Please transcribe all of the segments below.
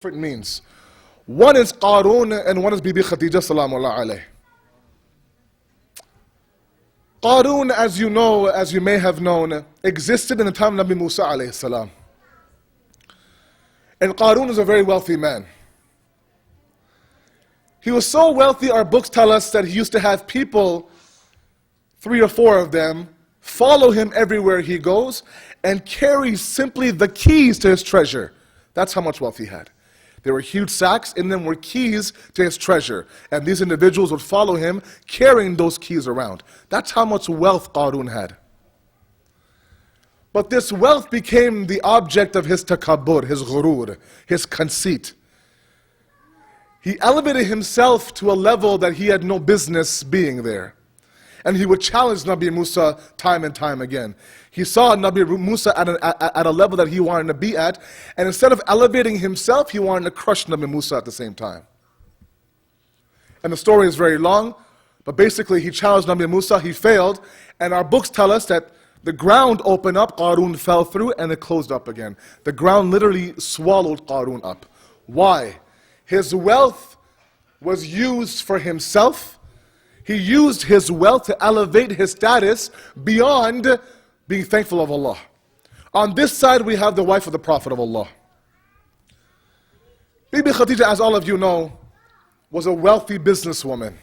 different means. One is Qarun and one is Bibi Khadija salamullah alayh. Qarun, as you know, as you may have known, existed in the time of Nabi Musa alayhi salam. And Qarun is a very wealthy man. He was so wealthy, our books tell us that he used to have people, 3 or 4 of them, follow him everywhere he goes and carry simply the keys to his treasure. That's how much wealth he had. There were huge sacks, in them were keys to his treasure. And these individuals would follow him, carrying those keys around. That's how much wealth Qarun had. But this wealth became the object of his takabbur, his ghurur, his conceit. He elevated himself to a level that he had no business being there. And he would challenge Nabi Musa time and time again. He saw Nabi Musa at a level that he wanted to be at, and instead of elevating himself, he wanted to crush Nabi Musa at the same time. And the story is very long, but basically he challenged Nabi Musa, he failed, and our books tell us that the ground opened up, Qarun fell through, and it closed up again. The ground literally swallowed Qarun up. Why? His wealth was used for himself. He used his wealth to elevate his status beyond being thankful of Allah. On this side, we have the wife of the Prophet of Allah. Bibi Khadija, as all of you know, was a wealthy businesswoman.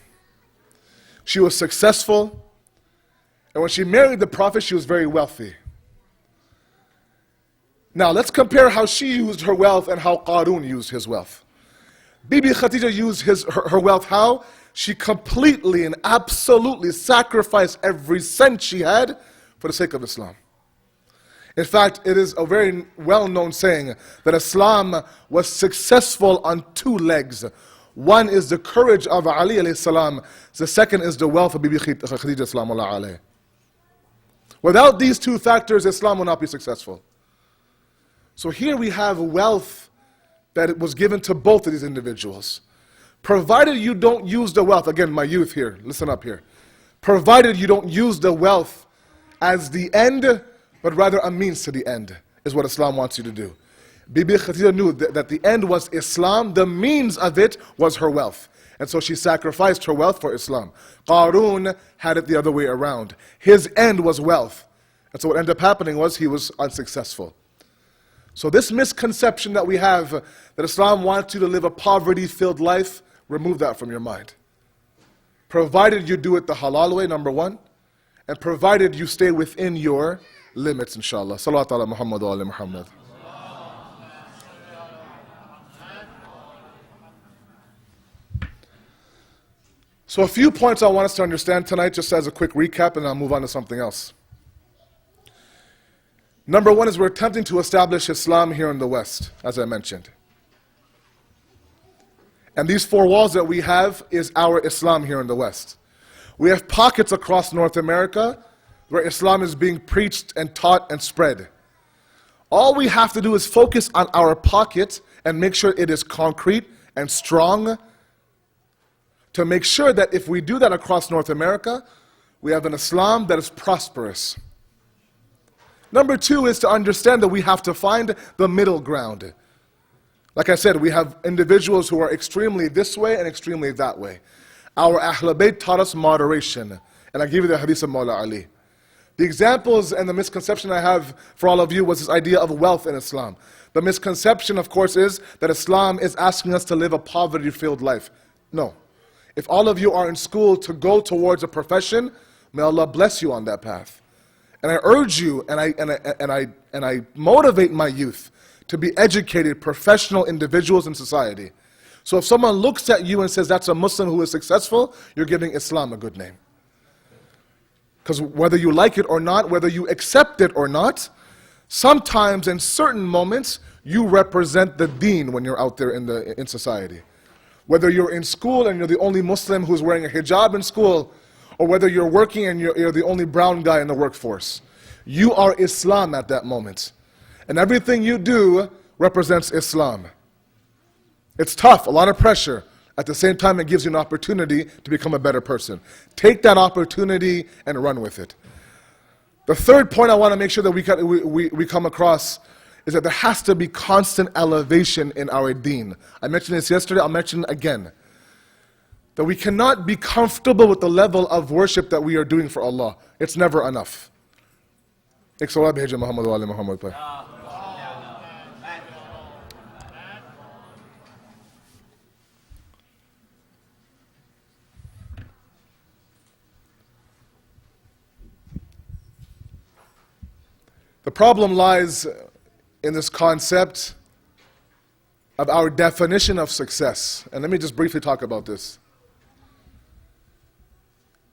She was successful, and when she married the Prophet, she was very wealthy. Now, let's compare how she used her wealth and how Qarun used his wealth. Bibi Khadija used her wealth how? She completely and absolutely sacrificed every cent she had for the sake of Islam. In fact, it is a very well-known saying that Islam was successful on 2 legs. One is the courage of Ali alayhi salam. The second is the wealth of Bibi Khadija salamullah alayh. Without these 2 factors, Islam will not be successful. So here we have wealth that was given to both of these individuals. Provided you don't use the wealth, again, my youth here, listen up here. Provided you don't use the wealth as the end, but rather a means to the end, is what Islam wants you to do. Bibi Khadija knew that the end was Islam, the means of it was her wealth. And so she sacrificed her wealth for Islam. Qarun had it the other way around. His end was wealth. And so what ended up happening was he was unsuccessful. So this misconception that we have, that Islam wants you to live a poverty-filled life, remove that from your mind. Provided you do it the halal way, number 1, and provided you stay within your limits, inshallah. Salawat ala Muhammad wa ala Muhammad. So a few points I want us to understand tonight, just as a quick recap, and I'll move on to something else. Number 1 is we're attempting to establish Islam here in the West, as I mentioned. And these 4 walls that we have is our Islam here in the West. We have pockets across North America where Islam is being preached and taught and spread. All we have to do is focus on our pocket and make sure it is concrete and strong, to make sure that if we do that across North America, we have an Islam that is prosperous. Number 2 is to understand that we have to find the middle ground. Like I said, we have individuals who are extremely this way and extremely that way. Our Ahlul Bayt taught us moderation. And I give you the hadith of Mawla Ali. The examples and the misconception I have for all of you was this idea of wealth in Islam. The misconception, of course, is that Islam is asking us to live a poverty-filled life. No. If all of you are in school to go towards a profession, may Allah bless you on that path. And I urge you, and I motivate my youth to be educated, professional individuals in society. So if someone looks at you and says that's a Muslim who is successful, you're giving Islam a good name. Because whether you like it or not, whether you accept it or not, sometimes in certain moments, you represent the deen when you're out there in society. Whether you're in school and you're the only Muslim who's wearing a hijab in school, or whether you're working and you're the only brown guy in the workforce, you are Islam at that moment. And everything you do represents Islam. It's tough, a lot of pressure. At the same time, it gives you an opportunity to become a better person. Take that opportunity and run with it. The third point I want to make sure that we come across is that there has to be constant elevation in our deen. I mentioned this yesterday, I'll mention it again. That we cannot be comfortable with the level of worship that we are doing for Allah. It's never enough. Ek salawat bhejo Muhammad wa ali Muhammad par. The problem lies in this concept of our definition of success. And let me just briefly talk about this.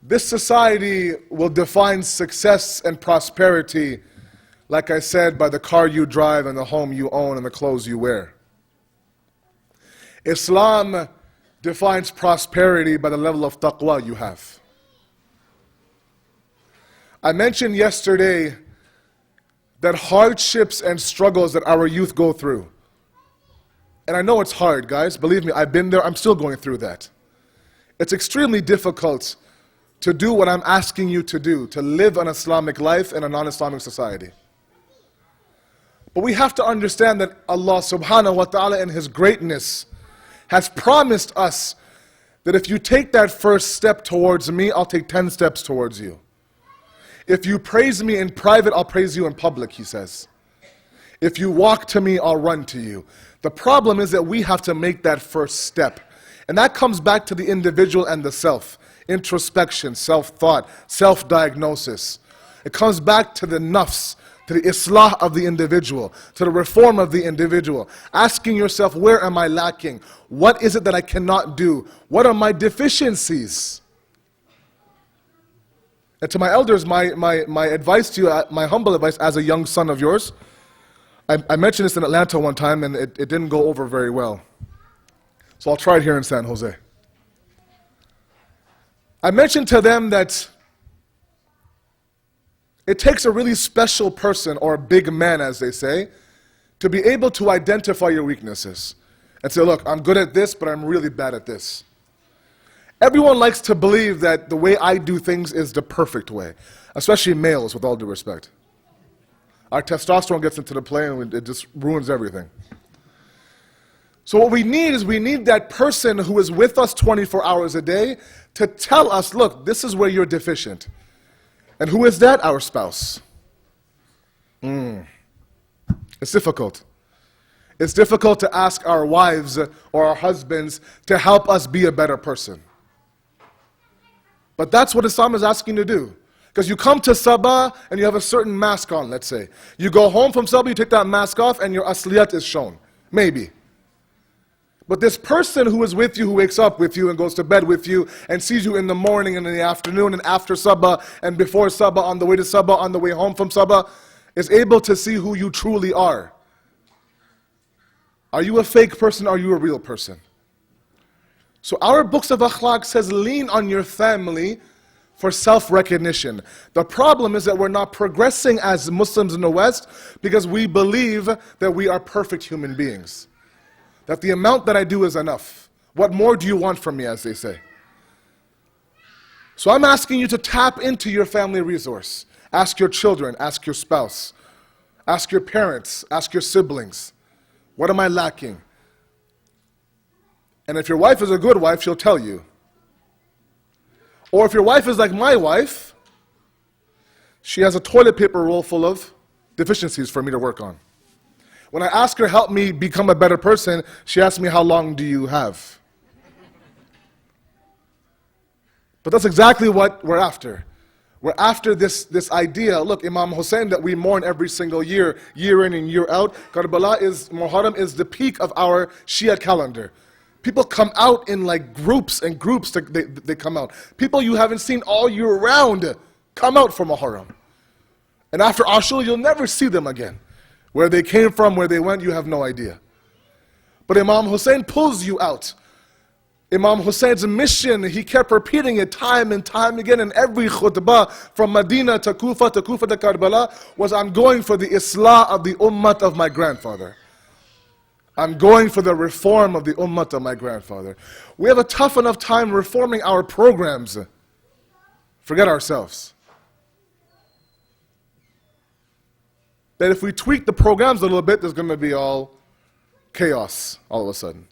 This society will define success and prosperity, like I said, by the car you drive and the home you own and the clothes you wear. Islam defines prosperity by the level of taqwa you have. I mentioned yesterday that hardships and struggles that our youth go through. And I know it's hard, guys. Believe me, I've been there. I'm still going through that. It's extremely difficult to do what I'm asking you to do, to live an Islamic life in a non-Islamic society. But we have to understand that Allah subhanahu wa ta'ala in His greatness has promised us that if you take that first step towards me, I'll take 10 steps towards you. If you praise me in private, I'll praise you in public, He says. If you walk to me, I'll run to you. The problem is that we have to make that first step. And that comes back to the individual and the self. Introspection, self-thought, self-diagnosis. It comes back to the nafs, to the islah of the individual, to the reform of the individual. Asking yourself, where am I lacking? What is it that I cannot do? What are my deficiencies? And to my elders, my advice to you, my humble advice as a young son of yours, I mentioned this in Atlanta one time and it didn't go over very well. So I'll try it here in San Jose. I mentioned to them that it takes a really special person, or a big man as they say, to be able to identify your weaknesses and say, look, I'm good at this, but I'm really bad at this. Everyone likes to believe that the way I do things is the perfect way, especially males, with all due respect. Our testosterone gets into the play and it just ruins everything. So what we need is that person who is with us 24 hours a day to tell us, look, this is where you're deficient. And who is that? Our spouse. It's difficult. It's difficult to ask our wives or our husbands to help us be a better person. But that's what Islam is asking you to do. Because you come to Sabah and you have a certain mask on, let's say. You go home from Sabah, you take that mask off and your asliyat is shown. Maybe. But this person who is with you, who wakes up with you and goes to bed with you and sees you in the morning and in the afternoon and after Sabah and before Sabah, on the way to Sabah, on the way home from Sabah, is able to see who you truly are. Are you a fake person or are you a real person? So our books of akhlaq says lean on your family for self-recognition. The problem is that we're not progressing as Muslims in the West because we believe that we are perfect human beings. That the amount that I do is enough. What more do you want from me, as they say? So I'm asking you to tap into your family resource. Ask your children, ask your spouse, ask your parents, ask your siblings. What am I lacking? And if your wife is a good wife, she'll tell you. Or if your wife is like my wife, she has a toilet paper roll full of deficiencies for me to work on. When I ask her, help me become a better person, she asks me, how long do you have? But that's exactly what we're after. We're after this idea. Look, Imam Hussein that we mourn every single year, year in and year out. Karbala Muharram is the peak of our Shia calendar. People come out in like groups and groups, they come out. People you haven't seen all year round come out for Muharram. And after Ashura, you'll never see them again. Where they came from, where they went, you have no idea. But Imam Hussein pulls you out. Imam Hussein's mission, he kept repeating it time and time again in every khutbah from Medina to Kufa to Karbala, was I'm going for the islah of the ummah of my grandfather. I'm going for the reform of the ummah of my grandfather. We have a tough enough time reforming our programs. Forget ourselves. that if we tweak the programs a little bit, there's going to be all chaos all of a sudden.